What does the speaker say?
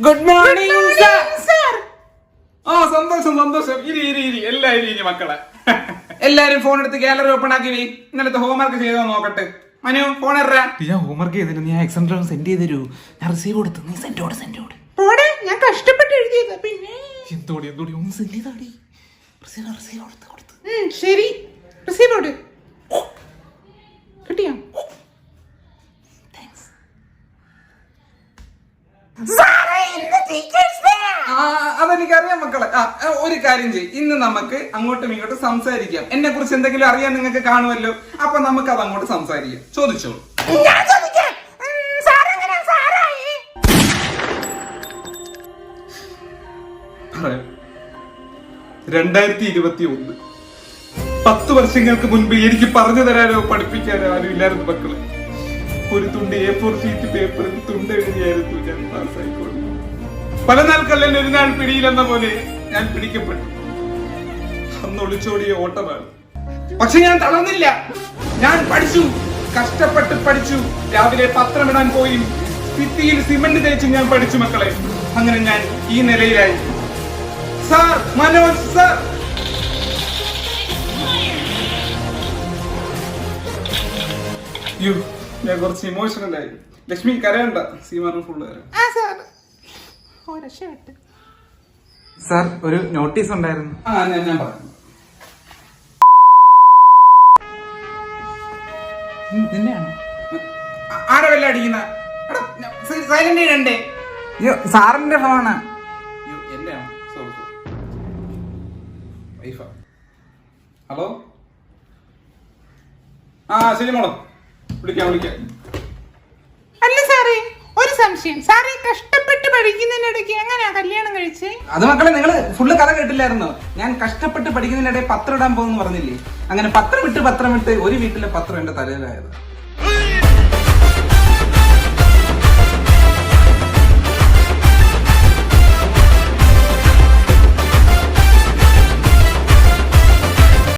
Good morning sir. സന്തോഷം. ഇരി എല്ലാരും മക്കളെ. എല്ലാരും ഫോൺ എടുത്ത് ഗാലറി ഓപ്പൺ ആക്കി വേ. ഇന്നലത്തെ ഹോംവർക്ക് ചെയ്തോ നോക്കട്ടെ. മനു ഫോൺ എറാ. ഞാൻ ഹോംവർക്ക് ചെയ്തില്ല. നീ എക്സാം സെൻഡ് ചെയ്ത് തരൂ. ഞാൻ റിസീവ് കൊടുത്തു. നീ സെൻഡോട് ഞാൻ കഷ്ടപ്പെട്ട് എഴുതിയത്. പിന്നെ എന്തോടി ഒന്ന് സെൻഡ് ചെയ്താടി. റിസീവ് കൊടുത്ത്. ശരി റിസീവ് കൊടു. കിട്ടിയോ? അതെനിക്കറിയാം മക്കളെ. ഒരു കാര്യം ചെയ്യും, ഇന്ന് നമുക്ക് അങ്ങോട്ടും ഇങ്ങോട്ടും സംസാരിക്കാം. എന്നെ കുറിച്ച് എന്തെങ്കിലും അറിയാൻ നിങ്ങൾക്ക് കാണുമല്ലോ. അപ്പൊ നമുക്ക് അത് അങ്ങോട്ട് സംസാരിക്കാം. ചോദിച്ചോളൂ. 2021 10 വർഷങ്ങൾക്ക് മുൻപ് എനിക്ക് പറഞ്ഞു തരാനോ പഠിപ്പിക്കാനോ ആരും ഇല്ലായിരുന്നു മക്കളെ. ഒരു തുണ്ട് A4 ഷീറ്റ് പേപ്പറിൽ തുണ്ട് എഴുതിയായിരുന്നു ഞാൻ പാസ്സായിക്കോളൂ. പല നാൾ കല്ലൻ ഒരു നാൾ പിടിയിലെന്ന പോലെ ഞാൻ പിടിക്കപ്പെട്ടു. അന്ന് ഒളിച്ചോടിയ ഓട്ടമാണ്. പക്ഷെ ഞാൻ തളർന്നില്ല. ഞാൻ പഠിച്ചു, കഷ്ടപ്പെട്ട് പഠിച്ചു. രാവിലെ പത്രമിടാൻ പോയി ഭിത്തിയിൽ സിമന്റ് തേച്ച് ഞാൻ പഠിച്ചു മക്കളെ. അങ്ങനെ ഞാൻ ഈ നിലയിലായി. Sir, Manoj sir. ഞാൻ കുറച്ച് ഇമോഷണൽ ആയി. ലക്ഷ്മി കരയണ്ട. സീമാറും ഫുള്ള് സാർ, ഒരു നോട്ടീസ് ഉണ്ടായിരുന്നു. ഞാൻ പറഞ്ഞു. നിന്നെയാണോ? ആരെ വല്ല അടിക്കുന്ന? സൈലന്റ് ഇടണ്ടേ? സാറിന്റെ ഫോണ്. എന്റെയാണോ? സോറി. വൈഫാ. ഹലോ. ശരി മോളോ, വിളിക്കാം. അല്ല സാറേ, ഒരു സംശയം. സാറേ കഷ്ടപ്പെട്ട് പഠിക്കുന്നതിനിടയ്ക്ക് എങ്ങനെയാ കല്യാണം കഴിച്ചേ? അത് മക്കളെ, നിങ്ങള് ഫുള്ള് കഥ കേട്ടില്ലായിരുന്നോ? ഞാൻ കഷ്ടപ്പെട്ട് പഠിക്കുന്നതിനിടെ പത്രം ഇടാൻ പോകുന്നു പറഞ്ഞില്ലേ? അങ്ങനെ പത്രം വിട്ട് ഒരു വീട്ടിലെ പത്രം എന്റെ തലയിലായത്.